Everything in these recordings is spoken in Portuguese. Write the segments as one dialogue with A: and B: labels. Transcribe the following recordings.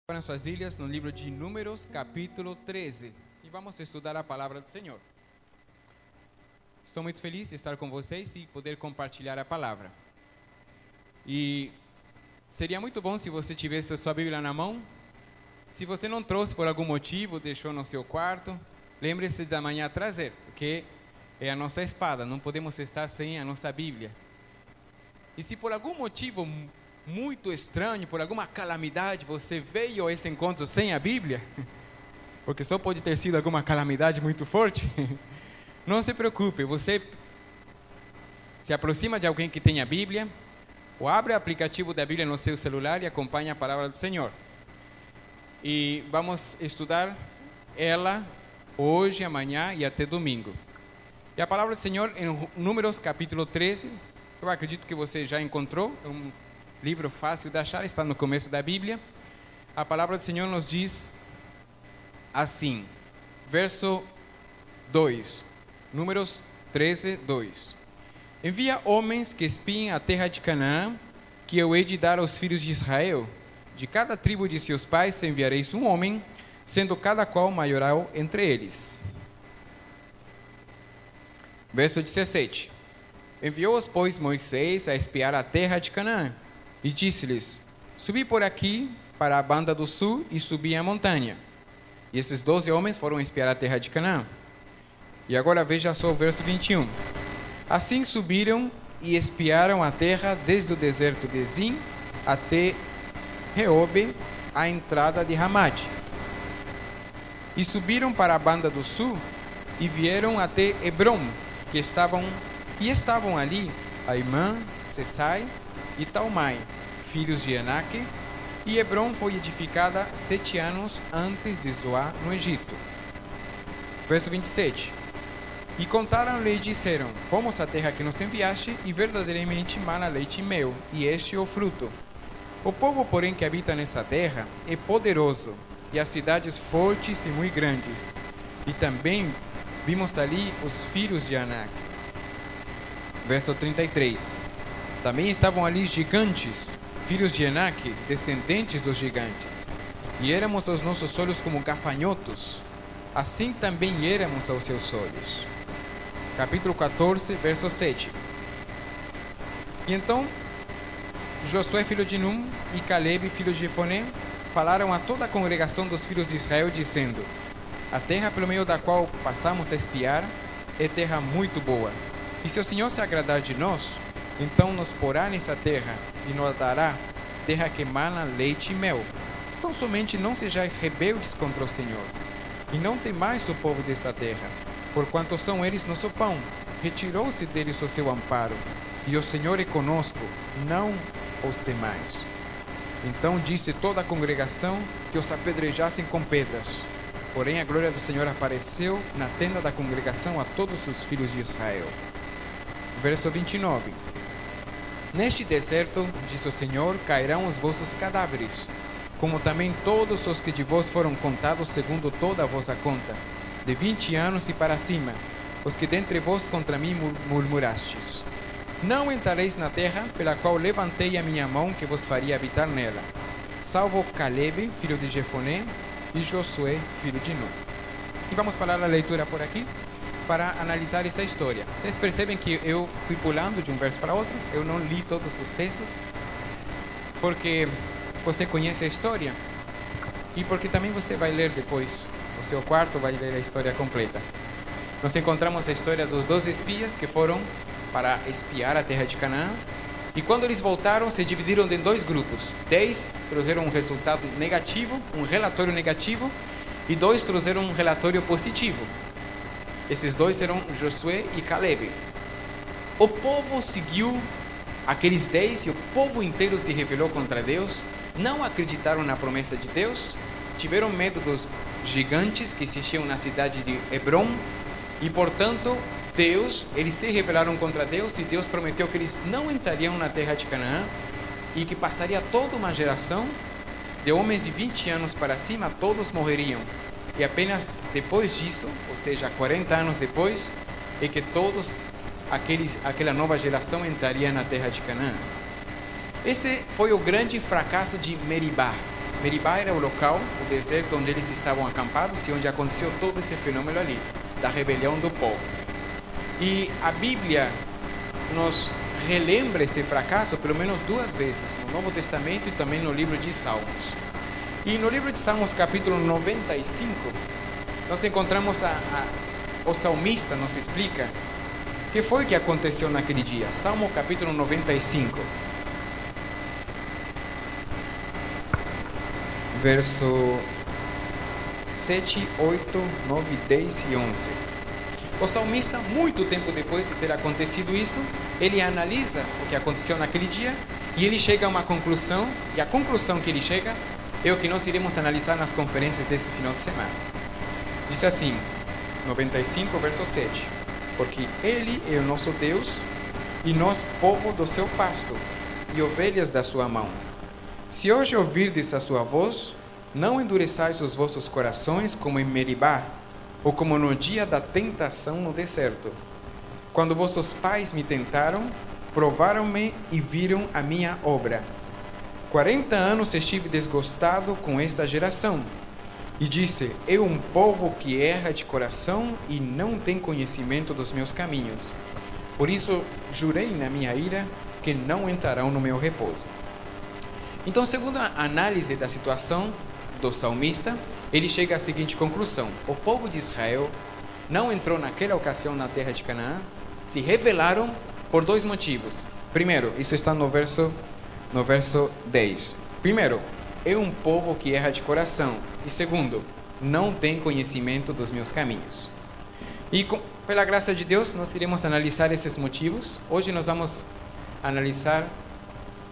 A: Para suas ilhas, no livro de Números, capítulo 13. E vamos estudar a palavra do Senhor. Estou muito feliz de estar com vocês e poder compartilhar a palavra. E seria muito bom se você tivesse a sua Bíblia na mão. Se você não trouxe por algum motivo, deixou no seu quarto, lembre-se da manhã trazer, porque é a nossa espada, não podemos estar sem a nossa Bíblia. E se por algum motivo muito estranho, por alguma calamidade, você veio a esse encontro sem a Bíblia, porque só pode ter sido alguma calamidade muito forte, não se preocupe, você se aproxima de alguém que tenha a Bíblia, ou abre o aplicativo da Bíblia no seu celular e acompanha a palavra do Senhor. E vamos estudar ela hoje, amanhã e até domingo. E a palavra do Senhor em Números capítulo 13, eu acredito que você já encontrou, é um livro fácil de achar, está no começo da Bíblia. A palavra do Senhor nos diz assim, verso 2, Números 13, 2. Envia homens que espiem a terra de Canaã, que eu hei de dar aos filhos de Israel. De cada tribo de seus pais enviareis um homem, sendo cada qual maioral entre eles. Verso 17. Enviou-os, pois, Moisés a espiar a terra de Canaã, e disse-lhes: subi por aqui para a banda do sul e subi a montanha. E esses 12 homens foram espiar a terra de Canaã. E agora veja só o verso 21. Assim subiram e espiaram a terra desde o deserto de Zin até Reobe, a entrada de Ramade. E subiram para a banda do sul e vieram até Hebrom, estavam ali Aimã, Sesai e Talmai, filhos de Enaque, e Hebrom foi edificada 7 anos antes de Zoar, no Egito. Verso 27. E contaram-lhe e disseram: fomos à terra que nos enviaste, e verdadeiramente mana leite e mel, e este é o fruto. O povo, porém, que habita nessa terra é poderoso, e as cidades fortes e muito grandes. E também vimos ali os filhos de Anak. Verso 33. Também estavam ali gigantes, filhos de Enaque, descendentes dos gigantes. E éramos aos nossos olhos como gafanhotos, assim também éramos aos seus olhos. Capítulo 14, verso 7. E então Josué, filho de Num, e Caleb, filho de Jefoné, falaram a toda a congregação dos filhos de Israel, dizendo: a terra pelo meio da qual passamos a espiar é terra muito boa. E se o Senhor se agradar de nós, então nos porá nessa terra e nos dará terra que mana leite e mel. Então somente não sejais rebeldes contra o Senhor, e não temais o povo dessa terra, porquanto são eles nosso pão. Retirou-se deles o seu amparo, e o Senhor é conosco, não os temais. Então disse toda a congregação que os apedrejassem com pedras. Porém a glória do Senhor apareceu na tenda da congregação a todos os filhos de Israel. Verso 29. Neste deserto, diz o Senhor, cairão os vossos cadáveres, como também todos os que de vos foram contados segundo toda a vossa conta, de 20 anos e para cima, os que dentre vos contra mim murmurastes. Não entrareis na terra pela qual levantei a minha mão que vos faria habitar nela, salvo Caleb, filho de Jefoné, e Josué, filho de Nun. E vamos parar a leitura por aqui para analisar essa história. Vocês percebem que eu fui pulando de um verso para outro, eu não li todos os textos, porque você conhece a história e porque também você vai ler depois, o seu quarto vai ler a história completa. Nós encontramos a história dos 12 espias que foram para espiar a terra de Canaã, e quando eles voltaram, se dividiram em 2 grupos. 10 trouxeram um resultado negativo, um relatório negativo, e 2 trouxeram um relatório positivo. Esses 2 eram Josué e Caleb. O povo seguiu aqueles 10 e o povo inteiro se rebelou contra Deus, não acreditaram na promessa de Deus, tiveram medo dos gigantes que existiam na cidade de Hebrom, e portanto eles se rebelaram contra Deus, e Deus prometeu que eles não entrariam na terra de Canaã, e que passaria toda uma geração de homens de 20 anos para cima, todos morreriam. E apenas depois disso, ou seja, 40 anos depois, é que aquela nova geração entraria na terra de Canaã. Esse foi o grande fracasso de Meribá. Meribá era o local, o deserto onde eles estavam acampados e onde aconteceu todo esse fenômeno ali, da rebelião do povo. E a Bíblia nos relembra esse fracasso pelo menos 2 vezes, no Novo Testamento e também no livro de Salmos. E no livro de Salmos, capítulo 95, nós encontramos o salmista nos explica o que foi que aconteceu naquele dia. Salmo capítulo 95, verso 7, 8, 9, 10 e 11. O salmista, muito tempo depois de ter acontecido isso, ele analisa o que aconteceu naquele dia e ele chega a uma conclusão, e a conclusão que ele chega é o que nós iremos analisar nas conferências desse final de semana. Diz assim, 95, verso 7: porque Ele é o nosso Deus, e nós, povo do seu pasto, e ovelhas da sua mão. Se hoje ouvirdes a sua voz, não endureçais os vossos corações como em Meribá, ou como no dia da tentação no deserto. Quando vossos pais me tentaram, provaram-me e viram a minha obra. 40 anos estive desgostado com esta geração, e disse: é um povo que erra de coração e não tem conhecimento dos meus caminhos. Por isso jurei na minha ira que não entrarão no meu repouso. Então, segundo a análise da situação do salmista, ele chega à seguinte conclusão: o povo de Israel não entrou naquela ocasião na terra de Canaã, se rebelaram por 2 motivos. Primeiro, isso está no verso 10. Primeiro, é um povo que erra de coração. E segundo, não tem conhecimento dos meus caminhos. E pela graça de Deus, nós iremos analisar esses motivos. Hoje nós vamos analisar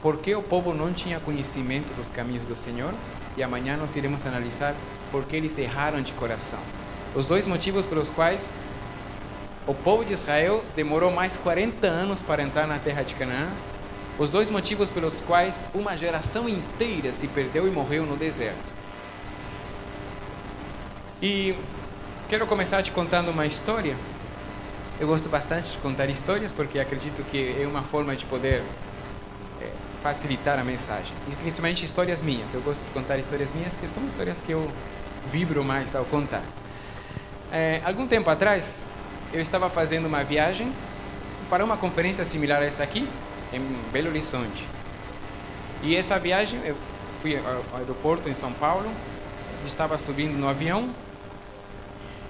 A: por que o povo não tinha conhecimento dos caminhos do Senhor. E amanhã nós iremos analisar por que eles erraram de coração. Os 2 motivos pelos quais o povo de Israel demorou mais 40 anos para entrar na terra de Canaã. Os 2 motivos pelos quais uma geração inteira se perdeu e morreu no deserto. E quero começar te contando uma história. Eu gosto bastante de contar histórias porque acredito que é uma forma de poder facilitar a mensagem. E principalmente histórias minhas. Eu gosto de contar histórias minhas, que são histórias que eu vibro mais ao contar. Algum tempo atrás, eu estava fazendo uma viagem para uma conferência similar a essa aqui, em Belo Horizonte. E essa viagem, eu fui ao aeroporto em São Paulo, estava subindo no avião,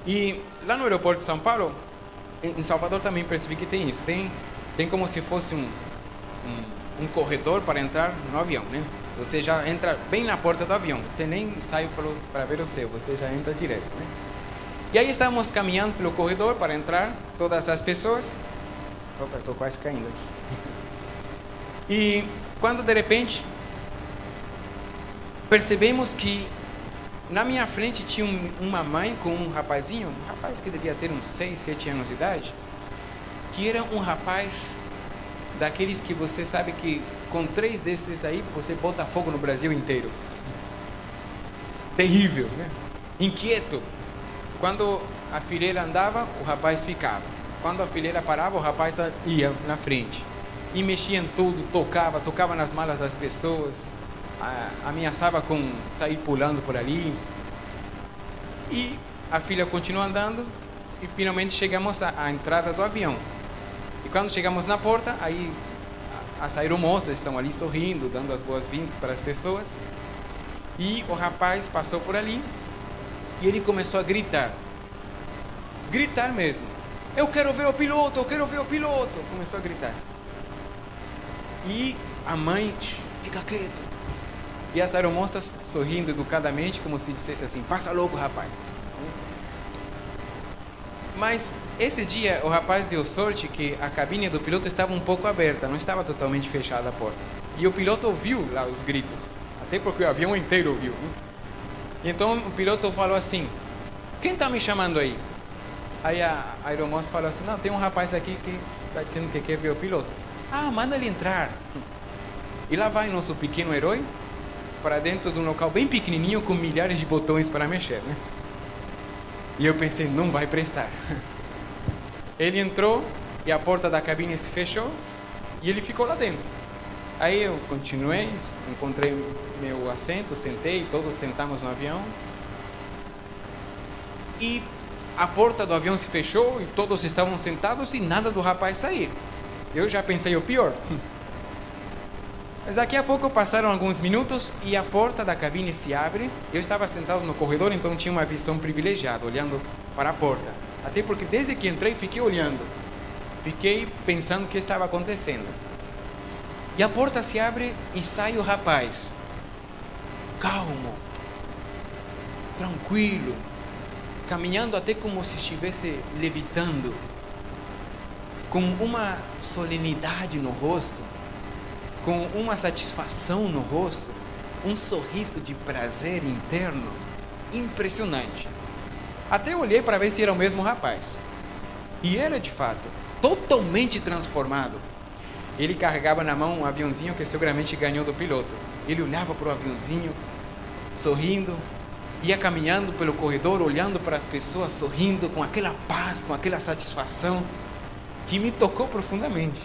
A: e lá no aeroporto de São Paulo, em Salvador também percebi que tem isso, tem como se fosse um corredor para entrar no avião, né? Você já entra bem na porta do avião, você nem sai para ver o céu, você já entra direto, né? E aí estávamos caminhando pelo corredor para entrar, todas as pessoas. Opa, estou quase caindo aqui. E quando de repente percebemos que na minha frente tinha uma mãe com um rapazinho, um rapaz que devia ter uns 6, 7 anos de idade, que era um rapaz daqueles que você sabe que com 3 desses aí você bota fogo no Brasil inteiro. Terrível, né? Inquieto. Quando a fileira andava, o rapaz ficava. Quando a fileira parava, o rapaz ia na frente. E mexia em tudo, tocava nas malas das pessoas, ameaçava com sair pulando por ali. E a filha continua andando e finalmente chegamos à entrada do avião. E quando chegamos na porta, aí as aeromoças estão ali sorrindo, dando as boas-vindas para as pessoas. E o rapaz passou por ali e ele começou a gritar. Gritar mesmo. Eu quero ver o piloto, eu quero ver o piloto. Começou a gritar. E a mãe, fica quieto. E as aeromoças sorrindo educadamente, como se dissesse assim: passa logo, rapaz. Mas esse dia o rapaz deu sorte que a cabine do piloto estava um pouco aberta, não estava totalmente fechada a porta. E o piloto ouviu lá os gritos, até porque o avião inteiro ouviu. E então o piloto falou assim: quem está me chamando aí? Aí a aeromoça falou assim: não, tem um rapaz aqui que está dizendo que quer ver o piloto. Ah, manda ele entrar. E lá vai nosso pequeno herói para dentro de um local bem pequenininho com milhares de botões para mexer, né? E eu pensei, não vai prestar. Ele entrou e a porta da cabine se fechou e ele ficou lá dentro. Aí eu continuei, encontrei meu assento, sentei, todos sentamos no avião. E a porta do avião se fechou e todos estavam sentados e nada do rapaz sair. Eu já pensei o pior. Mas daqui a pouco passaram alguns minutos e a porta da cabine se abre. Eu estava sentado no corredor, então tinha uma visão privilegiada, olhando para a porta. Até porque desde que entrei fiquei olhando. Fiquei pensando o que estava acontecendo. E a porta se abre e sai o rapaz. Calmo, tranquilo, caminhando até como se estivesse levitando, com uma solenidade no rosto, com uma satisfação no rosto, um sorriso de prazer interno impressionante. Até olhei para ver se era o mesmo rapaz. E era de fato, totalmente transformado. Ele carregava na mão um aviãozinho que seguramente ganhou do piloto. Ele olhava para o aviãozinho, sorrindo, ia caminhando pelo corredor, olhando para as pessoas, sorrindo, com aquela paz, com aquela satisfação, que me tocou profundamente.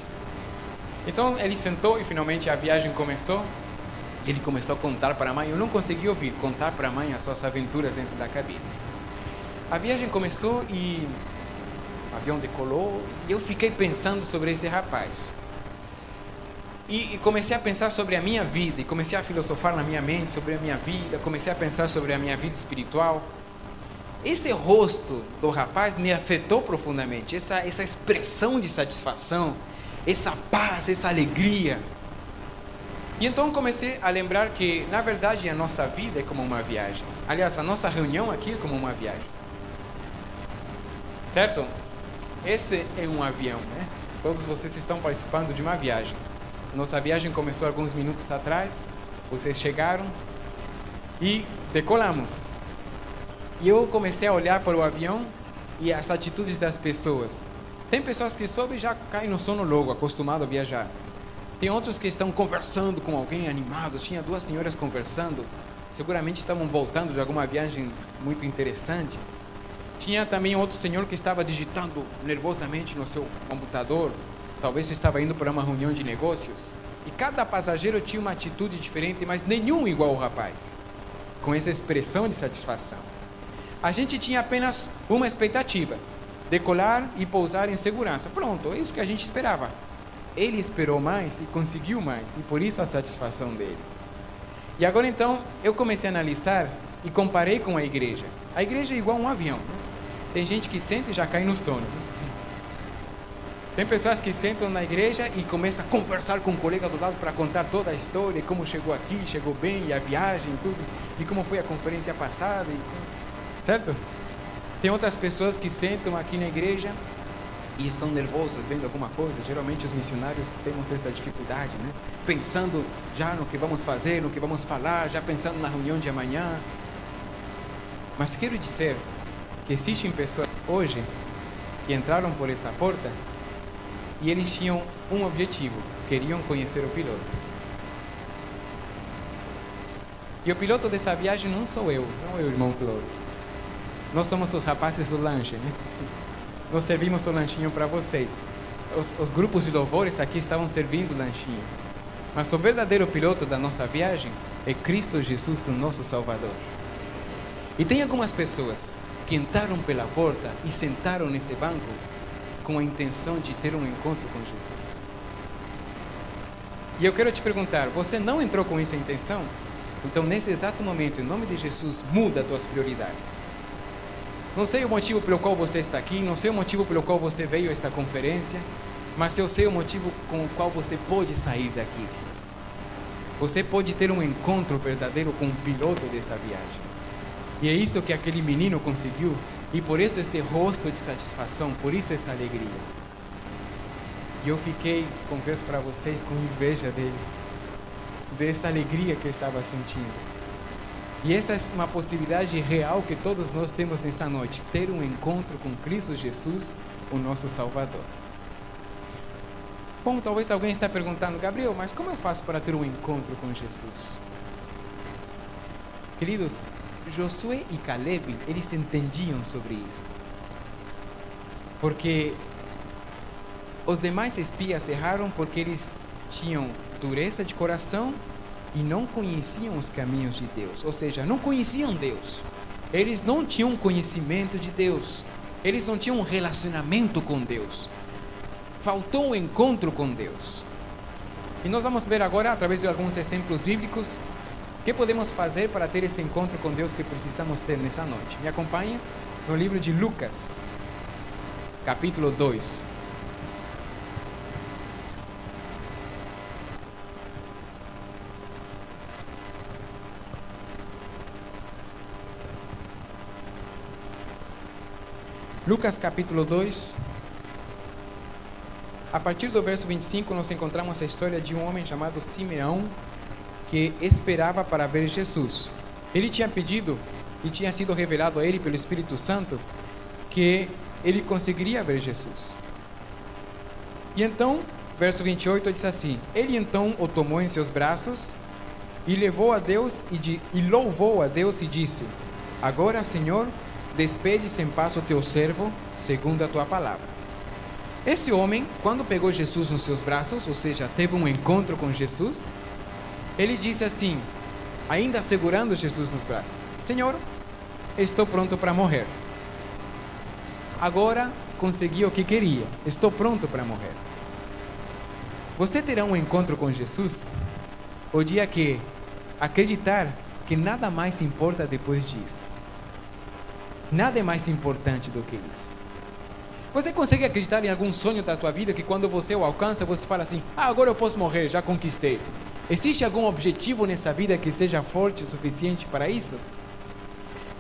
A: Então ele sentou e finalmente a viagem começou. E ele começou a contar para a mãe, eu não consegui ouvir, contar para a mãe as suas aventuras dentro da cabine. A viagem começou e o avião decolou e eu fiquei pensando sobre esse rapaz. E comecei a pensar sobre a minha vida, e comecei a filosofar na minha mente sobre a minha vida, comecei a pensar sobre a minha vida espiritual. Esse rosto do rapaz me afetou profundamente, essa expressão de satisfação, essa paz, essa alegria. E então comecei a lembrar que, na verdade, a nossa vida é como uma viagem. Aliás, a nossa reunião aqui é como uma viagem. Certo? Esse é um avião, né? Todos vocês estão participando de uma viagem. Nossa viagem começou alguns minutos atrás, vocês chegaram e decolamos. E eu comecei a olhar para o avião e as atitudes das pessoas. Tem pessoas que sobem e já caem no sono logo, acostumado a viajar. Tem outros que estão conversando com alguém, animados. Tinha duas senhoras conversando, seguramente estavam voltando de alguma viagem muito interessante. Tinha também outro senhor que estava digitando nervosamente no seu computador. Talvez estava indo para uma reunião de negócios. E cada passageiro tinha uma atitude diferente, mas nenhum igual ao rapaz, com essa expressão de satisfação. A gente tinha apenas uma expectativa: decolar e pousar em segurança. Pronto, é isso que a gente esperava. Ele esperou mais e conseguiu mais, e por isso a satisfação dele. E agora então, eu comecei a analisar e comparei com a igreja. A igreja é igual a um avião, né? Tem gente que senta e já cai no sono. Tem pessoas que sentam na igreja e começam a conversar com o colega do lado para contar toda a história, e como chegou aqui, chegou bem, e a viagem e tudo, e como foi a conferência passada, certo? Tem outras pessoas que sentam aqui na igreja e estão nervosas vendo alguma coisa. Geralmente os missionários temos essa dificuldade, né? Pensando já no que vamos fazer, no que vamos falar, já pensando na reunião de amanhã. Mas quero dizer que existem pessoas hoje que entraram por essa porta e eles tinham um objetivo: queriam conhecer o piloto. E o piloto dessa viagem não sou eu, não é o irmão Clóvis. Nós somos os rapazes do lanche, né? Nós servimos o lanchinho para vocês. Os grupos de louvores aqui estavam servindo o lanchinho. Mas o verdadeiro piloto da nossa viagem é Cristo Jesus, o nosso Salvador. E tem algumas pessoas que entraram pela porta e sentaram nesse banco com a intenção de ter um encontro com Jesus. E eu quero te perguntar, você não entrou com essa intenção? Então, nesse exato momento, em nome de Jesus, muda as tuas prioridades. Não sei o motivo pelo qual você está aqui, não sei o motivo pelo qual você veio a esta conferência, mas eu sei o motivo com o qual você pode sair daqui. Você pode ter um encontro verdadeiro com o piloto dessa viagem. E é isso que aquele menino conseguiu, e por isso esse rosto de satisfação, por isso essa alegria. E eu fiquei, confesso para vocês, com inveja dele, dessa alegria que eu estava sentindo. E essa é uma possibilidade real que todos nós temos nessa noite, ter um encontro com Cristo Jesus, o nosso Salvador. Bom, talvez alguém está perguntando, Gabriel, mas como eu faço para ter um encontro com Jesus? Queridos, Josué e Caleb, eles entendiam sobre isso. Porque os demais espias erraram porque eles tinham dureza de coração e não conheciam os caminhos de Deus. Ou seja, não conheciam Deus. Eles não tinham conhecimento de Deus. Eles não tinham um relacionamento com Deus. Faltou um encontro com Deus. E nós vamos ver agora, através de alguns exemplos bíblicos, o que podemos fazer para ter esse encontro com Deus que precisamos ter nessa noite. Me acompanha no livro de Lucas, capítulo 2. Lucas capítulo 2, a partir do verso 25, nós encontramos a história de um homem chamado Simeão, que esperava para ver Jesus. Ele tinha pedido, e tinha sido revelado a ele pelo Espírito Santo, que ele conseguiria ver Jesus. E então, verso 28 diz assim: ele então o tomou em seus braços, e levou a Deus, e louvou a Deus e disse: agora, Senhor, despede-se em paz o teu servo, segundo a tua palavra. Esse homem, quando pegou Jesus nos seus braços, ou seja, teve um encontro com Jesus, ele disse assim, ainda segurando Jesus nos braços: Senhor, estou pronto para morrer. Agora consegui o que queria, estou pronto para morrer. Você terá um encontro com Jesus o dia que acreditar que nada mais importa depois disso. Nada é mais importante do que isso. Você consegue acreditar em algum sonho da tua vida que quando você o alcança, você fala assim: agora eu posso morrer, já conquistei. Existe algum objetivo nessa vida que seja forte o suficiente para isso?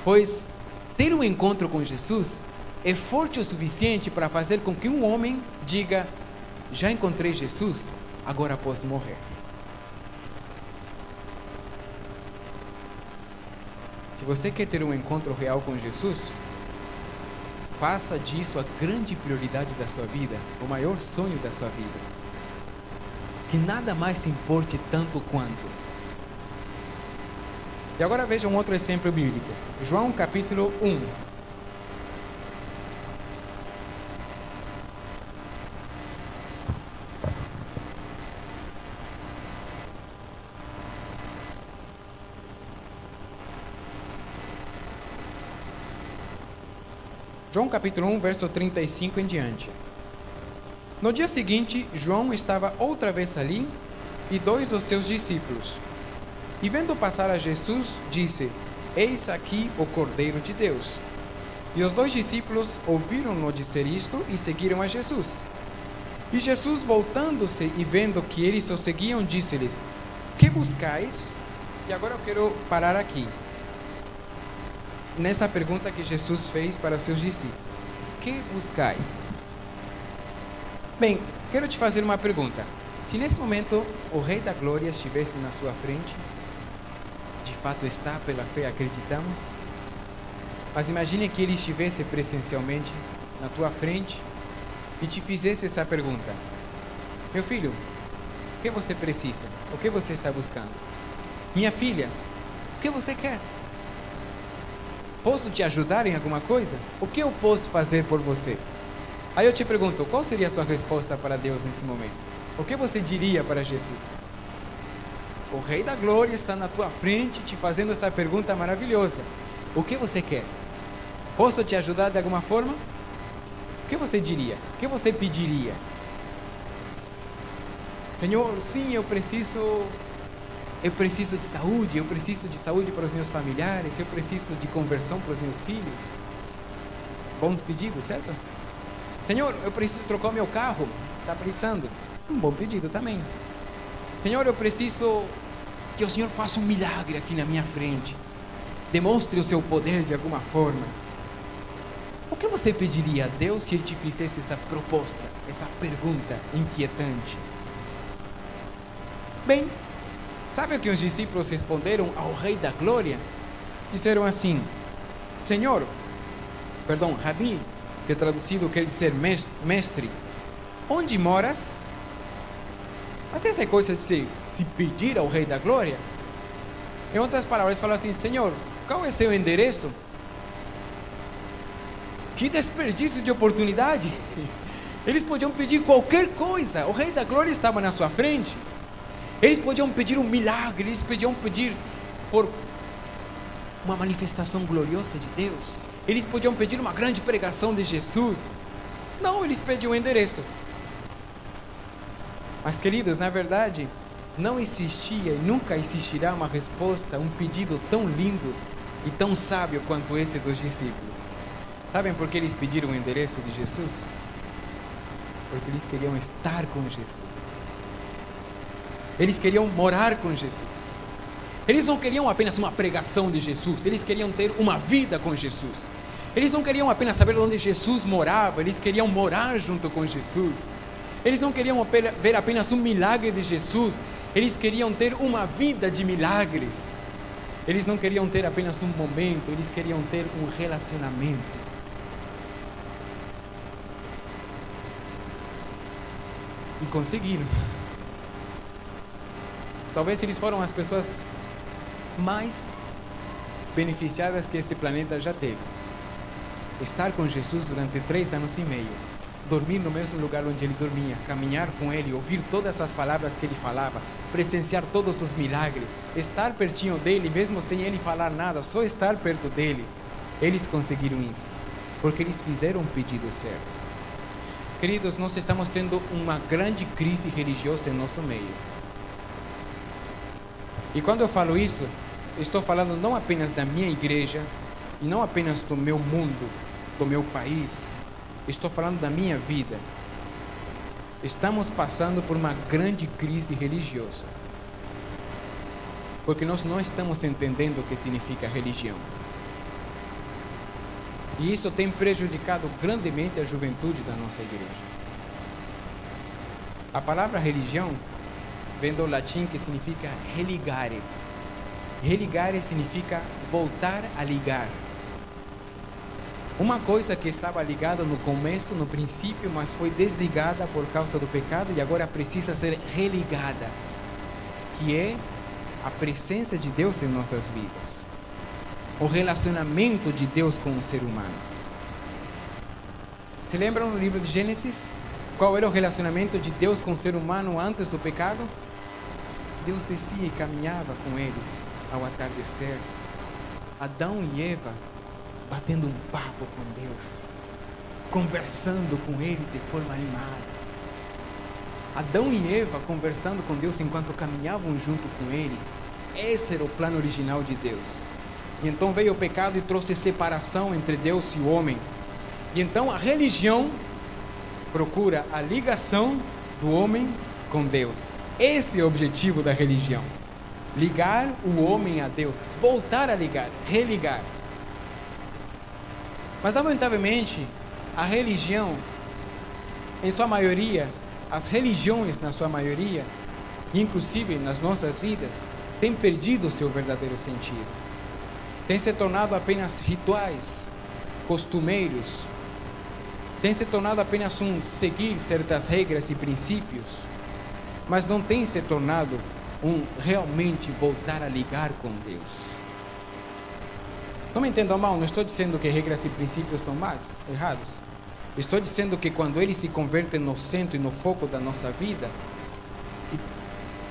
A: Pois ter um encontro com Jesus é forte o suficiente para fazer com que um homem diga: já encontrei Jesus, agora posso morrer. Se você quer ter um encontro real com Jesus, faça disso a grande prioridade da sua vida, o maior sonho da sua vida. Que nada mais importe tanto quanto. E agora veja um outro exemplo bíblico. João capítulo 1. João capítulo 1, verso 35 em diante. No dia seguinte, João estava outra vez ali e 2 dos seus discípulos. E vendo passar a Jesus, disse: eis aqui o Cordeiro de Deus. E os 2 discípulos ouviram-no dizer isto e seguiram a Jesus. E Jesus, voltando-se e vendo que eles o seguiam, disse-lhes: que buscais? E agora eu quero parar aqui, nessa pergunta que Jesus fez para os seus discípulos: que buscais? Bem, quero te fazer uma pergunta. Se nesse momento o Rei da Glória estivesse na sua frente, de fato está, pela fé acreditamos, mas imagine que ele estivesse presencialmente na tua frente e te fizesse essa pergunta: meu filho, o que você precisa? O que você está buscando? Minha filha, o que você quer? Posso te ajudar em alguma coisa? O que eu posso fazer por você? Aí eu te pergunto, qual seria a sua resposta para Deus nesse momento? O que você diria para Jesus? O Rei da Glória está na tua frente te fazendo essa pergunta maravilhosa: o que você quer? Posso te ajudar de alguma forma? O que você diria? O que você pediria? Senhor, sim, eu preciso de saúde, eu preciso de saúde para os meus familiares, eu preciso de conversão para os meus filhos. Bons pedidos, certo? Senhor, eu preciso trocar meu carro, está precisando. Um bom pedido também. Senhor, eu preciso que o Senhor faça um milagre aqui na minha frente. Demonstre o seu poder de alguma forma. O que você pediria a Deus se Ele te fizesse essa proposta, essa pergunta inquietante? Bem, sabe o que os discípulos responderam ao Rei da Glória? Disseram assim: Rabi, que traduzido quer dizer mestre, onde moras? Mas essa é coisa de se pedir ao Rei da Glória. Em outras palavras, falam assim: Senhor, qual é seu endereço? Que desperdício de oportunidade! Eles podiam pedir qualquer coisa, o Rei da Glória estava na sua frente. Eles podiam pedir um milagre, eles podiam pedir por uma manifestação gloriosa de Deus. Eles podiam pedir uma grande pregação de Jesus. Não, eles pediam um endereço. Mas, queridos, na verdade, não existia e nunca existirá uma resposta, um pedido tão lindo e tão sábio quanto esse dos discípulos. Sabem por que eles pediram o endereço de Jesus? Porque eles queriam estar com Jesus. Eles queriam morar com Jesus. Eles não queriam apenas uma pregação de Jesus, eles queriam ter uma vida com Jesus. Eles não queriam apenas saber onde Jesus morava, eles queriam morar junto com Jesus. Eles não queriam ver apenas um milagre de Jesus, eles queriam ter uma vida de milagres. Eles não queriam ter apenas um momento, eles queriam ter um relacionamento. E conseguiram. Talvez eles foram as pessoas mais beneficiadas que esse planeta já teve. Estar com Jesus durante 3 anos e meio, dormir no mesmo lugar onde ele dormia, caminhar com ele, ouvir todas as palavras que ele falava, presenciar todos os milagres, estar pertinho dele, mesmo sem ele falar nada, só estar perto dele. Eles conseguiram isso, porque eles fizeram o pedido certo. Queridos, nós estamos tendo uma grande crise religiosa em nosso meio. E quando eu falo isso, estou falando não apenas da minha igreja, e não apenas do meu mundo, do meu país, estou falando da minha vida. Estamos passando por uma grande crise religiosa, porque nós não estamos entendendo o que significa religião. E isso tem prejudicado grandemente a juventude da nossa igreja. A palavra religião vem do latim, que significa religare. Religare significa voltar a ligar. Uma coisa que estava ligada no começo, no princípio, mas foi desligada por causa do pecado e agora precisa ser religada, que é a presença de Deus em nossas vidas, o relacionamento de Deus com o ser humano. Se lembram no livro de Gênesis? Qual era o relacionamento de Deus com o ser humano antes do pecado? Deus descia e caminhava com eles ao atardecer. Adão e Eva batendo um papo com Deus, conversando com Ele de forma animada. Adão e Eva conversando com Deus enquanto caminhavam junto com Ele. Esse era o plano original de Deus. E então veio o pecado e trouxe separação entre Deus e o homem. E então a religião procura a ligação do homem com Deus. Esse é o objetivo da religião. Ligar o homem a Deus, voltar a ligar, religar. Mas lamentavelmente, a religião, em sua maioria, as religiões na sua maioria, inclusive nas nossas vidas, têm perdido o seu verdadeiro sentido. Têm se tornado apenas rituais, costumeiros. Têm se tornado apenas seguir certas regras e princípios, mas não tem se tornado realmente voltar a ligar com Deus. Não me entendam mal, não estou dizendo que regras e princípios são errados. Estou dizendo que quando eles se convertem no centro e no foco da nossa vida, e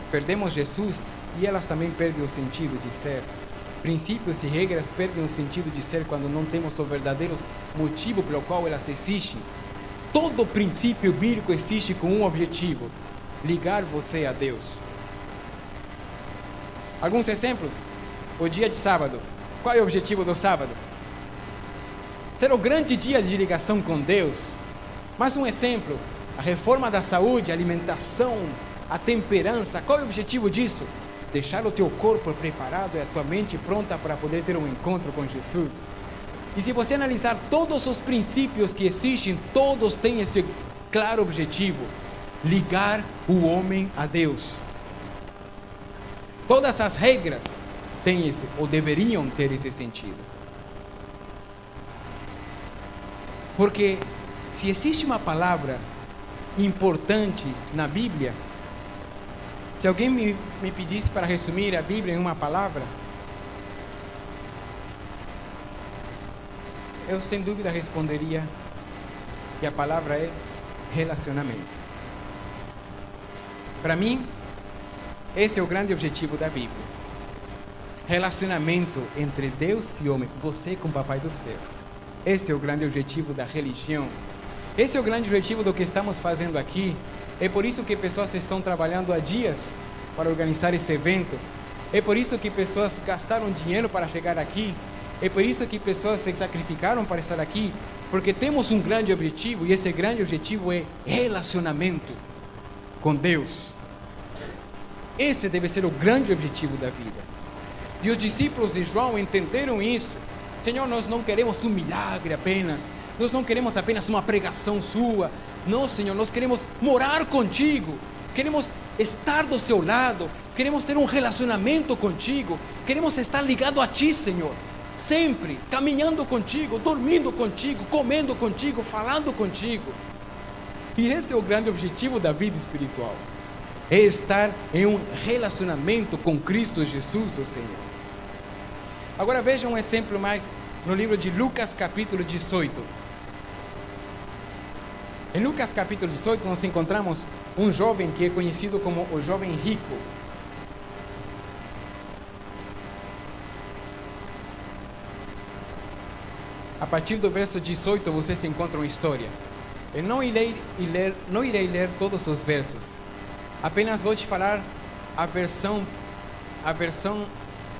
A: perdemos Jesus, e elas também perdem o sentido de ser. Princípios e regras perdem o sentido de ser quando não temos o verdadeiro motivo pelo qual elas existem. Todo princípio bíblico existe com um objetivo: ligar você a Deus. Alguns exemplos. O dia de sábado. Qual é o objetivo do sábado? Ser o grande dia de ligação com Deus. Mais um exemplo. A reforma da saúde, a alimentação, a temperança. Qual é o objetivo disso? Deixar o teu corpo preparado e a tua mente pronta para poder ter um encontro com Jesus. E se você analisar todos os princípios que existem, todos têm esse claro objetivo: ligar o homem a Deus. Todas as regras têm esse, ou deveriam ter esse sentido. Porque se existe uma palavra importante na Bíblia, se alguém me pedisse para resumir a Bíblia em uma palavra, eu sem dúvida responderia que a palavra é relacionamento. Para mim, Esse é o grande objetivo da Bíblia. Relacionamento entre Deus e homem, você com o Papai do Céu. Esse é o grande objetivo da religião. Esse é o grande objetivo do que estamos fazendo aqui. É por isso que pessoas estão trabalhando há dias para organizar esse evento. É por isso que pessoas gastaram dinheiro para chegar aqui. É por isso que pessoas se sacrificaram para estar aqui. Porque temos um grande objetivo, e esse grande objetivo é relacionamento com Deus. Esse deve ser o grande objetivo da vida. E os discípulos de João entenderam isso. Senhor, nós não queremos um milagre apenas. Nós não queremos apenas uma pregação sua. Não, Senhor, nós queremos morar contigo. Queremos estar do seu lado. Queremos ter um relacionamento contigo. Queremos estar ligado a ti, Senhor. Sempre caminhando contigo, dormindo contigo, comendo contigo, falando contigo. E esse é o grande objetivo da vida espiritual. É estar em um relacionamento com Cristo Jesus, o Senhor. Agora veja um exemplo mais no livro de Lucas capítulo 18. Em Lucas capítulo 18 nós encontramos um jovem que é conhecido como o jovem rico. A partir do verso 18 você se encontra uma história. Eu não irei ler todos os versos. Apenas vou te falar a versão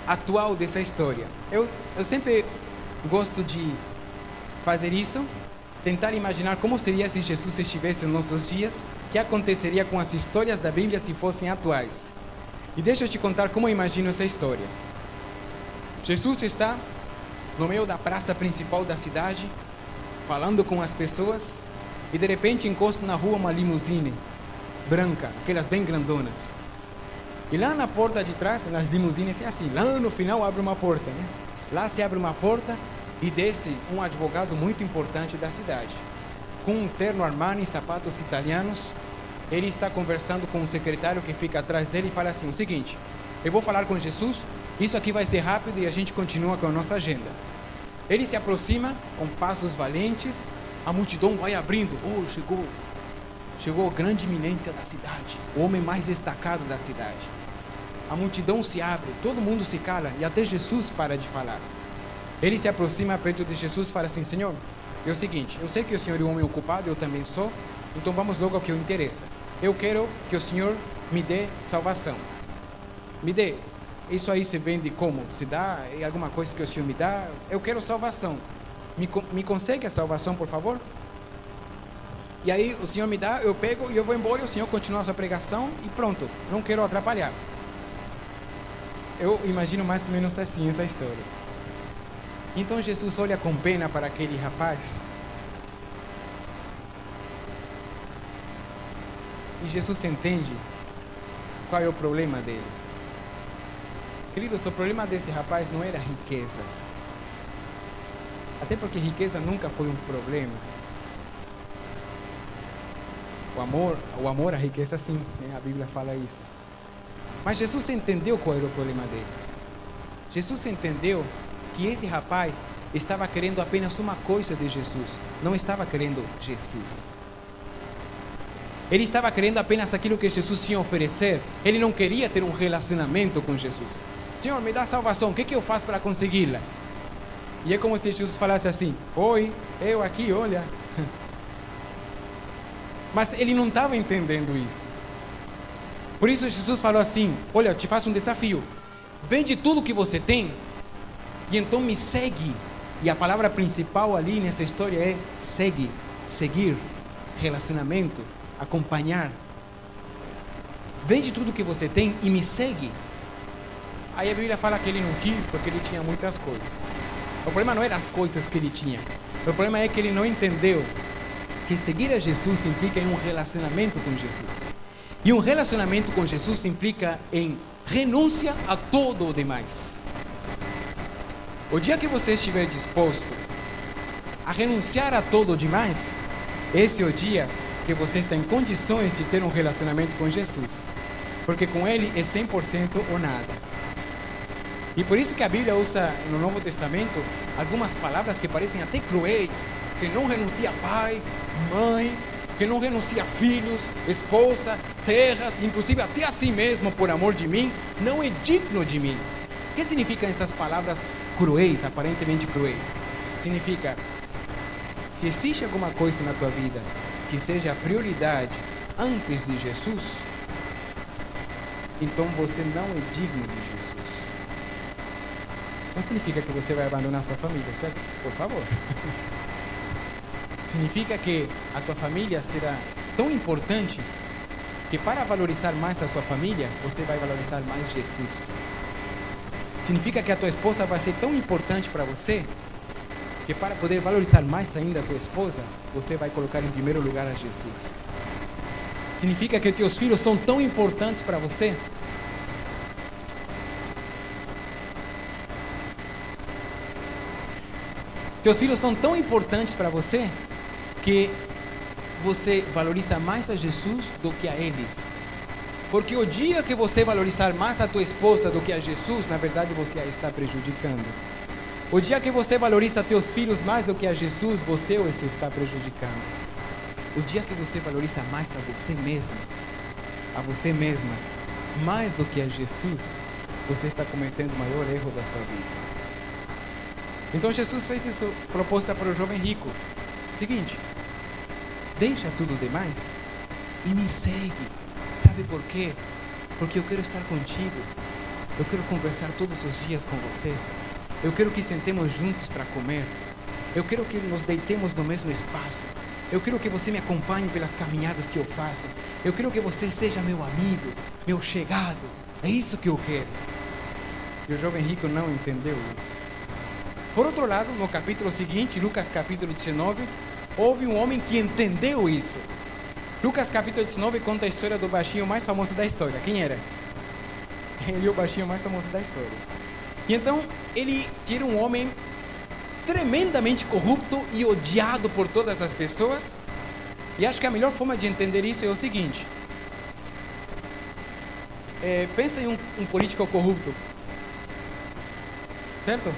A: atual dessa história. Eu sempre gosto de fazer isso, tentar imaginar como seria se Jesus estivesse nos nossos dias, o que aconteceria com as histórias da Bíblia se fossem atuais. E deixa eu te contar como eu imagino essa história. Jesus está no meio da praça principal da cidade, falando com as pessoas, e de repente encosta na rua uma limusine branca, aquelas bem grandonas. E lá na porta de trás, nas limusines é assim, lá no final abre uma porta, né? Lá se abre uma porta e desce um advogado muito importante da cidade, com um terno Armani, sapatos italianos. Ele está conversando com o secretário que fica atrás dele e fala assim, o seguinte, eu vou falar com Jesus, isso aqui vai ser rápido e a gente continua com a nossa agenda. Ele se aproxima com passos valentes, a multidão vai abrindo, chegou a grande eminência da cidade, o homem mais destacado da cidade. A multidão se abre, todo mundo se cala e até Jesus para de falar. Ele se aproxima perto de Jesus e fala assim, Senhor, é o seguinte, eu sei que o Senhor é um homem ocupado, eu também sou, então vamos logo ao que interessa. Eu quero que o Senhor me dê salvação. Me dê. Isso aí se vende como? Se dá? É alguma coisa que o Senhor me dá? Eu quero salvação. Me consegue a salvação, por favor? E aí o Senhor me dá, eu pego e eu vou embora e o Senhor continua a sua pregação e pronto, não quero atrapalhar. Eu imagino mais ou menos assim essa história. Então Jesus olha com pena para aquele rapaz. E Jesus entende qual é o problema dele. Queridos, o problema desse rapaz não era riqueza. Até porque riqueza nunca foi um problema. O amor à riqueza sim, né? A Bíblia fala isso. Mas Jesus entendeu qual era o problema dele. Jesus entendeu que esse rapaz estava querendo apenas uma coisa de Jesus, não estava querendo Jesus. Ele estava querendo apenas aquilo que Jesus tinha a oferecer. Ele não queria ter um relacionamento com Jesus. Senhor, me dá salvação, o que eu faço para consegui-la? E é como se Jesus falasse assim, oi, eu aqui, olha. Mas ele não estava entendendo isso. Por isso Jesus falou assim, olha, eu te faço um desafio. Vende tudo que você tem e então me segue. E a palavra principal ali nessa história é segue, seguir, relacionamento, acompanhar. Vende tudo que você tem e me segue. Aí a Bíblia fala que ele não quis porque ele tinha muitas coisas. O problema não eram as coisas que ele tinha. O problema é que ele não entendeu que seguir a Jesus implica em um relacionamento com Jesus. E um relacionamento com Jesus implica em renúncia a todo o demais. O dia que você estiver disposto a renunciar a todo o demais, esse é o dia que você está em condições de ter um relacionamento com Jesus. Porque com Ele é 100% ou nada. E por isso que a Bíblia usa no Novo Testamento algumas palavras que parecem até cruéis, que não renuncia a pai, mãe, que não renuncia a filhos, esposa, terras, inclusive até a si mesmo por amor de mim, não é digno de mim. O que significam essas palavras cruéis, aparentemente cruéis? Significa, se existe alguma coisa na tua vida que seja a prioridade antes de Jesus, então você não é digno de Jesus. Não significa que você vai abandonar sua família, certo? Por favor. Significa que a tua família será tão importante que para valorizar mais a sua família, você vai valorizar mais Jesus. Significa que a tua esposa vai ser tão importante para você que para poder valorizar mais ainda a tua esposa, você vai colocar em primeiro lugar a Jesus. Significa que teus filhos são tão importantes para você que você valoriza mais a Jesus do que a eles. Porque o dia que você valorizar mais a tua esposa do que a Jesus, na verdade você a está prejudicando. O dia que você valoriza teus filhos mais do que a Jesus, você os está prejudicando. O dia que você valoriza mais a você mesmo, a você mesma, mais do que a Jesus, você está cometendo o maior erro da sua vida. Então Jesus fez essa proposta para o jovem rico. Seguinte, deixa tudo demais e me segue. Sabe por quê? Porque eu quero estar contigo. Eu quero conversar todos os dias com você. Eu quero que sentemos juntos para comer. Eu quero que nos deitemos no mesmo espaço. Eu quero que você me acompanhe pelas caminhadas que eu faço. Eu quero que você seja meu amigo, meu chegado. É isso que eu quero. E o jovem rico não entendeu isso. Por outro lado, no capítulo seguinte, Lucas capítulo 19, houve um homem que entendeu isso. Lucas capítulo 19 conta a história do baixinho mais famoso da história. Quem era? Ele é o baixinho mais famoso da história. E então, ele era um homem tremendamente corrupto e odiado por todas as pessoas. E acho que a melhor forma de entender isso é o seguinte. Pensa em um político corrupto. Certo?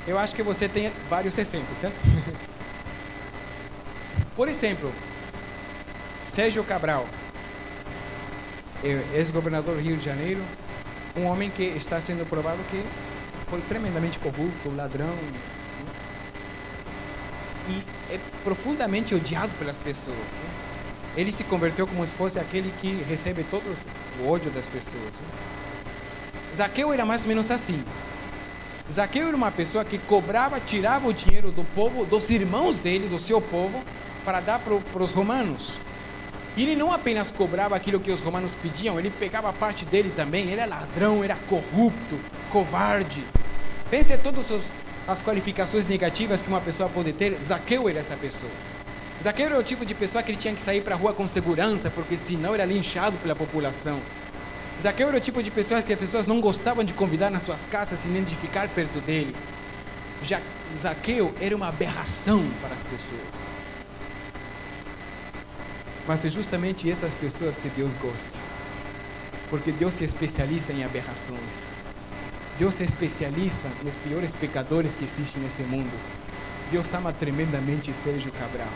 A: Eu acho que você tem vários exemplos, certo? Por exemplo, Sérgio Cabral, ex-governador do Rio de Janeiro, um homem que está sendo provado que foi tremendamente corrupto, ladrão, e é profundamente odiado pelas pessoas. Ele se converteu como se fosse aquele que recebe todo o ódio das pessoas. Zaqueu era mais ou menos assim. Zaqueu era uma pessoa que cobrava, tirava o dinheiro do povo, dos irmãos dele, do seu povo, para dar para os romanos. E ele não apenas cobrava aquilo que os romanos pediam, ele pegava a parte dele também. Ele era ladrão, era corrupto, covarde. Pense em todas as qualificações negativas que uma pessoa pode ter. Zaqueu era essa pessoa. Zaqueu era o tipo de pessoa que ele tinha que sair para a rua com segurança, porque senão era linchado pela população. Zaqueu era o tipo de pessoas que as pessoas não gostavam de convidar nas suas casas e nem de ficar perto dele. Zaqueu era uma aberração para as pessoas. Mas é justamente essas pessoas que Deus gosta. Porque Deus se especializa em aberrações. Deus se especializa nos piores pecadores que existem nesse mundo. Deus ama tremendamente Sérgio Cabral.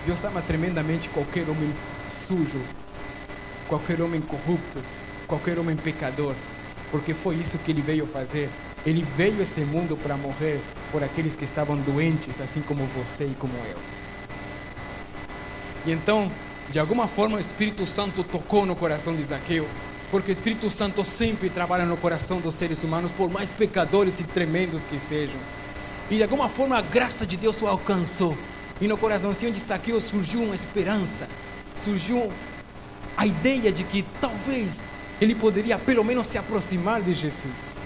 A: Deus ama tremendamente qualquer homem sujo, qualquer homem corrupto, qualquer homem pecador. Porque foi isso que ele veio fazer. Ele veio a esse mundo para morrer por aqueles que estavam doentes, assim como você e como eu. E então, de alguma forma, o Espírito Santo tocou no coração de Zaqueu, porque o Espírito Santo sempre trabalha no coração dos seres humanos, por mais pecadores e tremendos que sejam. E de alguma forma a graça de Deus o alcançou. E no coraçãozinho de Zaqueu surgiu uma esperança, surgiu a ideia de que talvez ele poderia pelo menos se aproximar de Jesus.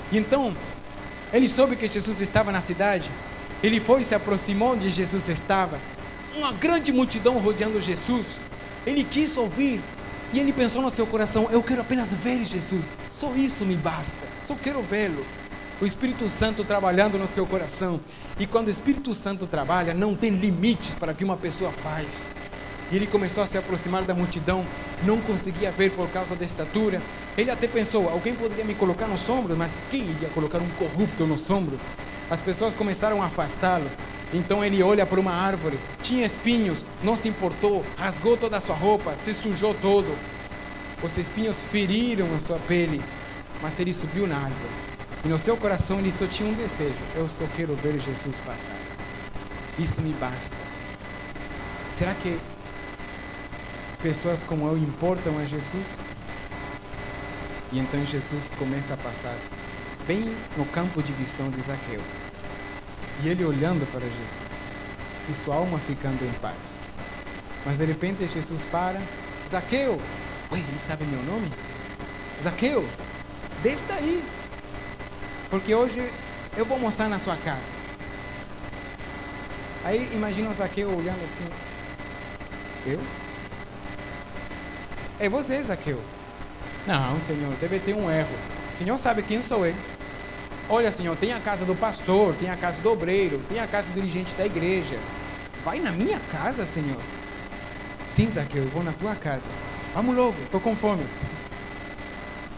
A: E então, ele soube que Jesus estava na cidade, ele foi e se aproximou onde Jesus estava. Uma grande multidão rodeando Jesus. Ele quis ouvir. E ele pensou no seu coração: eu quero apenas ver Jesus. Só isso me basta. Só quero vê-lo. O Espírito Santo trabalhando no seu coração. E quando o Espírito Santo trabalha, não tem limites para o que uma pessoa faz. E ele começou a se aproximar da multidão. Não conseguia ver por causa da estatura. Ele até pensou: alguém poderia me colocar nos ombros. Mas quem iria colocar um corrupto nos ombros? As pessoas começaram a afastá-lo. Então ele olha para uma árvore, tinha espinhos, não se importou, rasgou toda a sua roupa, se sujou todo. Os espinhos feriram a sua pele, mas ele subiu na árvore. E no seu coração ele só tinha um desejo: eu só quero ver Jesus passar. Isso me basta. Será que pessoas como eu importam a Jesus? E então Jesus começa a passar bem no campo de visão de Zaqueu. E ele olhando para Jesus, e sua alma ficando em paz. Mas de repente Jesus para: Zaqueu, ué, ele sabe meu nome? Zaqueu, desce daí, porque hoje eu vou almoçar na sua casa. Aí imagina o Zaqueu olhando assim: eu? É você, Zaqueu? Não, Senhor, deve ter um erro. O Senhor sabe quem sou eu. Olha, Senhor, tem a casa do pastor, tem a casa do obreiro, tem a casa do dirigente da igreja. Vai na minha casa, Senhor? Sim, Zaqueu, eu vou na tua casa. Vamos logo, estou com fome.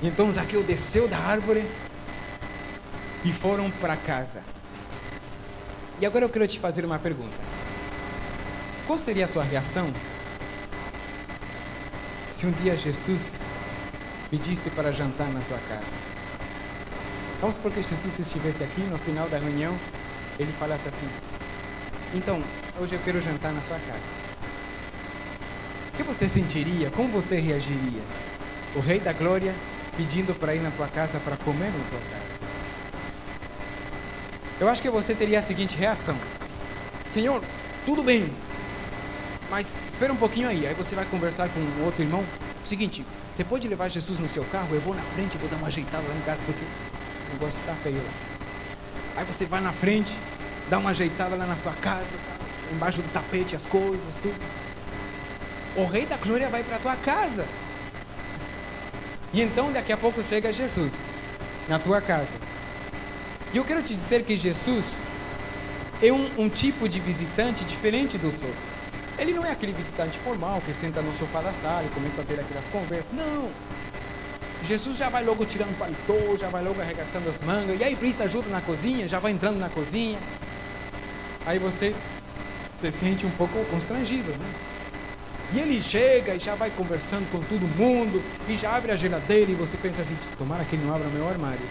A: Então Zaqueu desceu da árvore e foram para casa. E agora eu quero te fazer uma pergunta. Qual seria a sua reação se um dia Jesus pedisse para jantar na sua casa? Vamos supor que Jesus estivesse aqui no final da reunião, ele falasse assim: então, hoje eu quero jantar na sua casa. O que você sentiria? Como você reagiria? O Rei da Glória pedindo para ir na tua casa, para comer na tua casa. Eu acho que você teria a seguinte reação: Senhor, tudo bem, mas espera um pouquinho aí. Aí você vai conversar com um outro irmão. O seguinte, você pode levar Jesus no seu carro? Eu vou na frente, vou dar uma ajeitada lá em casa, porque o negócio está feio lá. Aí você vai na frente, dá uma ajeitada lá na sua casa, tá? Embaixo do tapete, as coisas, tudo. O Rei da Glória vai para a tua casa. E então daqui a pouco chega Jesus na tua casa. E eu quero te dizer que Jesus é um tipo de visitante diferente dos outros. Ele não é aquele visitante formal que senta no sofá da sala e começa a ter aquelas conversas. Não. Jesus já vai logo tirando o paletó, já vai logo arregaçando as mangas. E aí precisa ajuda na cozinha, já vai entrando na cozinha. Aí você se sente um pouco constrangido, né? E ele chega e já vai conversando com todo mundo, e já abre a geladeira, e você pensa assim: tomara que ele não abra o meu armário,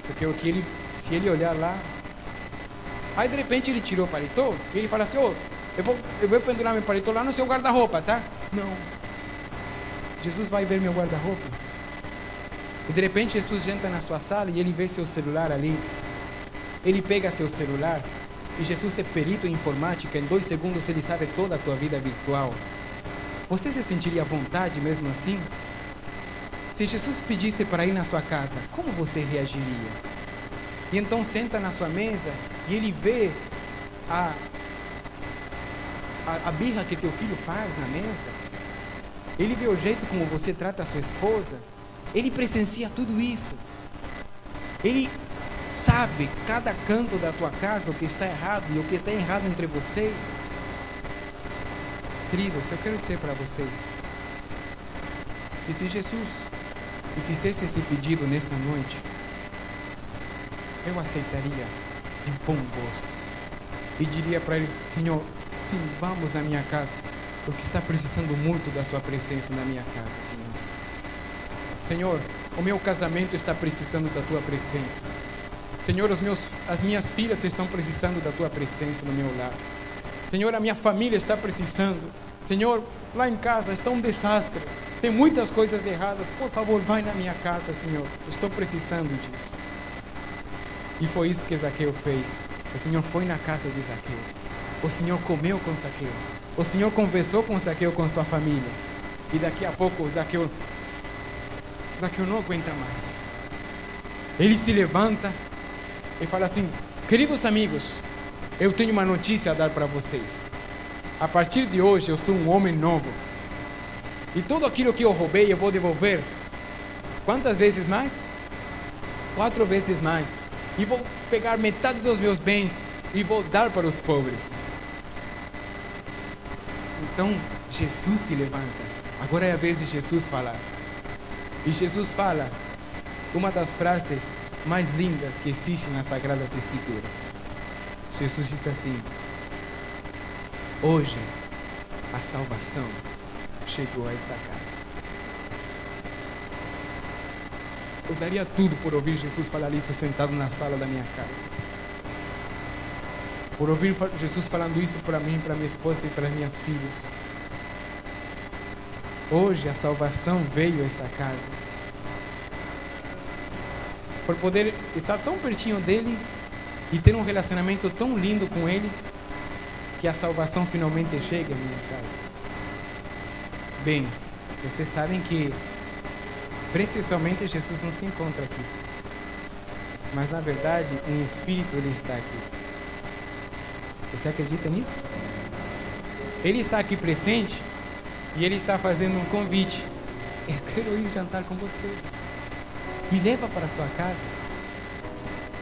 A: porque o que ele, se ele olhar lá. Aí de repente ele tirou o paletó, e ele fala assim: eu vou pendurar meu paletó lá no seu guarda-roupa, tá? Não. Jesus vai ver meu guarda-roupa. E de repente Jesus entra na sua sala e ele vê seu celular ali. Ele pega seu celular. E Jesus é perito em informática, em 2 segundos ele sabe toda a tua vida virtual. Você se sentiria à vontade mesmo assim? Se Jesus pedisse para ir na sua casa, como você reagiria? E então senta na sua mesa e ele vê a birra que teu filho faz na mesa. Ele vê o jeito como você trata a sua esposa. Ele presencia tudo isso. Ele sabe cada canto da tua casa, o que está errado e o que está errado entre vocês. Queridos, eu quero dizer para vocês que se Jesus me fizesse esse pedido nessa noite, eu aceitaria de bom gosto e diria para ele: Senhor, sim, vamos na minha casa, porque está precisando muito da sua presença na minha casa, Senhor. Senhor, o meu casamento está precisando da tua presença. Senhor, as minhas filhas estão precisando da tua presença no meu lar. Senhor, a minha família está precisando. Senhor, lá em casa está um desastre. Tem muitas coisas erradas. Por favor, vai na minha casa, Senhor. Estou precisando disso. E foi isso que Zaqueu fez. O Senhor foi na casa de Zaqueu. O Senhor comeu com Zaqueu. O Senhor conversou com Zaqueu, com sua família. E daqui a pouco Zaqueu não aguenta mais. Ele se levanta e fala assim: queridos amigos, eu tenho uma notícia a dar para vocês. A partir de hoje eu sou um homem novo. E tudo aquilo que eu roubei eu vou devolver. Quantas vezes mais? 4 vezes mais. E vou pegar metade dos meus bens e vou dar para os pobres. Então Jesus se levanta. Agora é a vez de Jesus falar. E Jesus fala uma das frases mais lindas que existem nas Sagradas Escrituras. Jesus disse assim: hoje a salvação chegou a esta casa. Eu daria tudo por ouvir Jesus falar isso sentado na sala da minha casa. Por ouvir Jesus falando isso para mim, para minha esposa e para minhas filhas. Hoje a salvação veio a essa casa. Por poder estar tão pertinho dele e ter um relacionamento tão lindo com ele, que a salvação finalmente chega à minha casa. Bem, vocês sabem que precisamente Jesus não se encontra aqui, mas na verdade em espírito ele está aqui. Você acredita nisso? Ele está aqui presente e ele está fazendo um convite. Eu quero ir jantar com você. Me leva para a sua casa.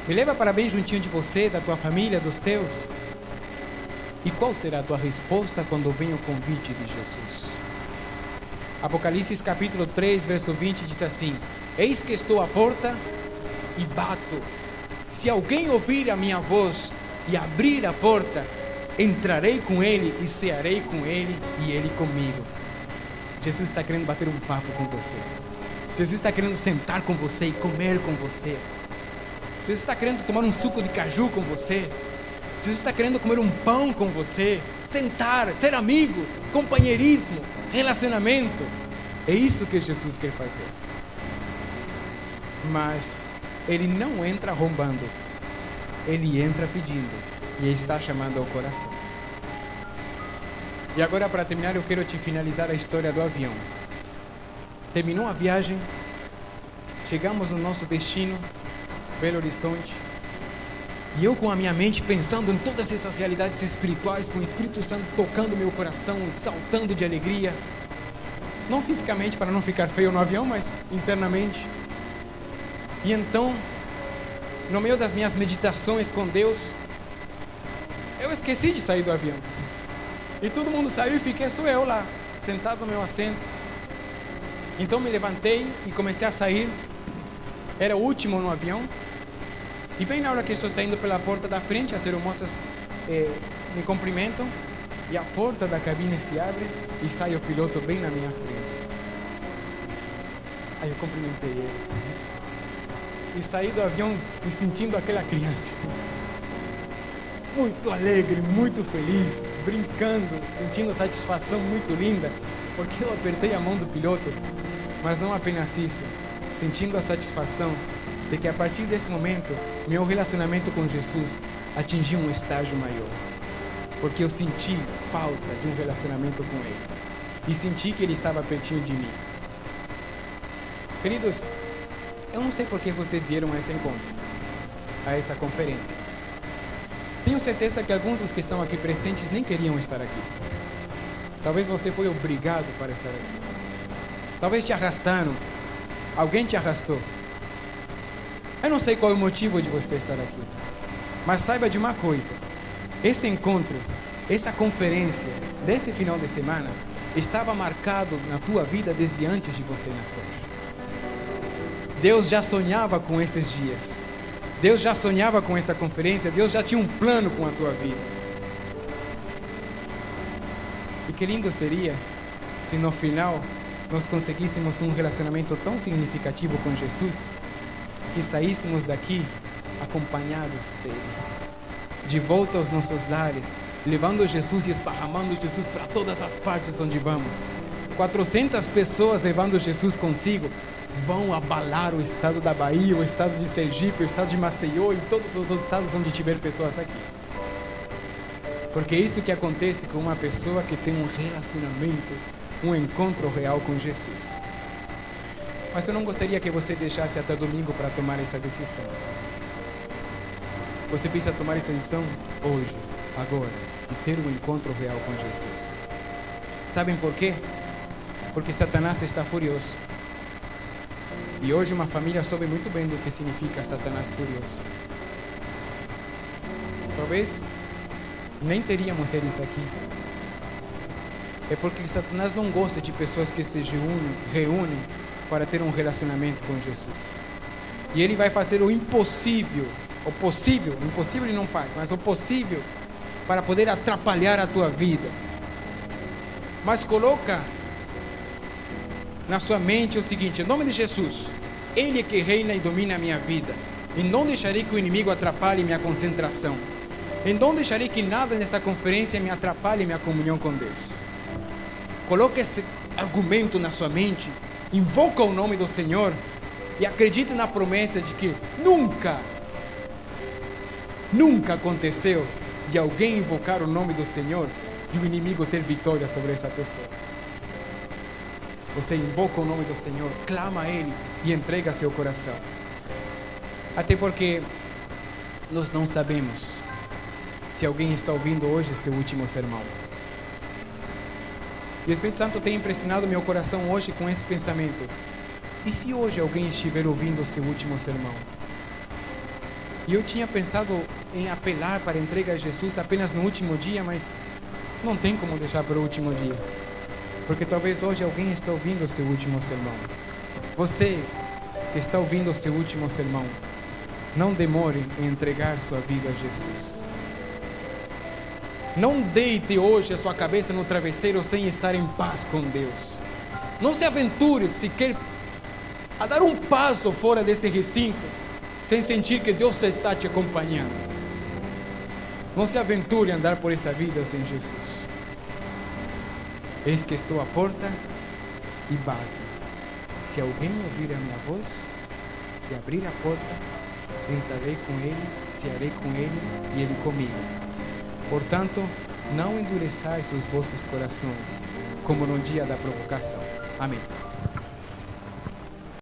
A: Me leva para bem juntinho de você, da tua família, dos teus. E qual será a tua resposta quando vem o convite de Jesus? Apocalipse capítulo 3, verso 20 diz assim: eis que estou à porta e bato. Se alguém ouvir a minha voz e abrir a porta, entrarei com ele e cearei com ele e ele comigo. Jesus está querendo bater um papo com você. Jesus está querendo sentar com você e comer com você. Jesus está querendo tomar um suco de caju com você. Jesus está querendo comer um pão com você, sentar, ser amigos, companheirismo, relacionamento. É isso que Jesus quer fazer. Mas ele não entra arrombando. Ele entra pedindo e está chamando ao coração. E agora, para terminar, eu quero te finalizar a história do avião. Terminou a viagem, chegamos no nosso destino, Belo Horizonte, e eu com a minha mente pensando em todas essas realidades espirituais, com o Espírito Santo tocando meu coração e saltando de alegria, não fisicamente para não ficar feio no avião, mas internamente. E então, no meio das minhas meditações com Deus, eu esqueci de sair do avião. E todo mundo saiu e fiquei só eu lá, sentado no meu assento. Então me levantei e comecei a sair. Era o último no avião. E bem na hora que estou saindo pela porta da frente, as aeromoças me cumprimentam. E a porta da cabine se abre e sai o piloto bem na minha frente. Aí eu cumprimentei ele. E saí do avião me sentindo aquela criança. Muito alegre, muito feliz, brincando, sentindo satisfação muito linda, porque eu apertei a mão do piloto, mas não apenas isso, sentindo a satisfação de que a partir desse momento, meu relacionamento com Jesus atingiu um estágio maior, porque eu senti falta de um relacionamento com Ele, e senti que Ele estava pertinho de mim. Queridos, eu não sei por que vocês vieram a esse encontro, a essa conferência. Tenho certeza que alguns dos que estão aqui presentes nem queriam estar aqui. Talvez você foi obrigado para estar aqui. Talvez te arrastaram. Alguém te arrastou. Eu não sei qual é o motivo de você estar aqui. Mas saiba de uma coisa. Esse encontro, essa conferência desse final de semana estava marcado na tua vida desde antes de você nascer. Deus já sonhava com esses dias. Deus já sonhava com essa conferência. Deus já tinha um plano com a tua vida. E que lindo seria se no final nós conseguíssemos um relacionamento tão significativo com Jesus que saíssemos daqui acompanhados dele, de volta aos nossos lares, levando Jesus e esparramando Jesus para todas as partes onde vamos. 400 pessoas levando Jesus consigo vão abalar o estado da Bahia, o estado de Sergipe, o estado de Maceió e todos os outros estados onde tiver pessoas aqui. Porque é isso que acontece com uma pessoa que tem um relacionamento, um encontro real com Jesus. Mas eu não gostaria que você deixasse até domingo para tomar essa decisão. Você precisa tomar essa decisão hoje, agora, e ter um encontro real com Jesus. Sabem por quê? Porque Satanás está furioso. E hoje uma família soube muito bem do que significa Satanás furioso. Talvez nem teríamos eles aqui. É porque Satanás não gosta de pessoas que se reúnem para ter um relacionamento com Jesus. E ele vai fazer o impossível o possível, o impossível ele não faz, mas o possível para poder atrapalhar a tua vida. Mas coloca na sua mente o seguinte: em nome de Jesus, Ele é que reina e domina a minha vida, e não deixarei que o inimigo atrapalhe minha concentração, e não deixarei que nada nessa conferência me atrapalhe minha comunhão com Deus. Coloca esse argumento na sua mente, invoca o nome do Senhor e acredite na promessa de que nunca aconteceu de alguém invocar o nome do Senhor e o inimigo ter vitória sobre essa pessoa. Você invoca o nome do Senhor, clama a Ele e entrega seu coração. Até porque nós não sabemos se alguém está ouvindo hoje seu último sermão. E o Espírito Santo tem impressionado meu coração hoje com esse pensamento: e se hoje alguém estiver ouvindo o seu último sermão? E eu tinha pensado em apelar para a entrega a Jesus apenas no último dia, mas não tem como deixar para o último dia, porque talvez hoje alguém está ouvindo o seu último sermão. Você que está ouvindo o seu último sermão, não demore em entregar sua vida a Jesus. Não deite hoje a sua cabeça no travesseiro sem estar em paz com Deus. Não se aventure sequer a dar um passo fora desse recinto sem sentir que Deus está te acompanhando. Não se aventure a andar por essa vida sem Jesus. Eis que estou à porta e bato. Se alguém ouvir a minha voz e abrir a porta, entrarei com ele, cearei com ele e ele comigo. Portanto, não endureçais os vossos corações, como no dia da provocação. Amém.